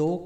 2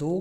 2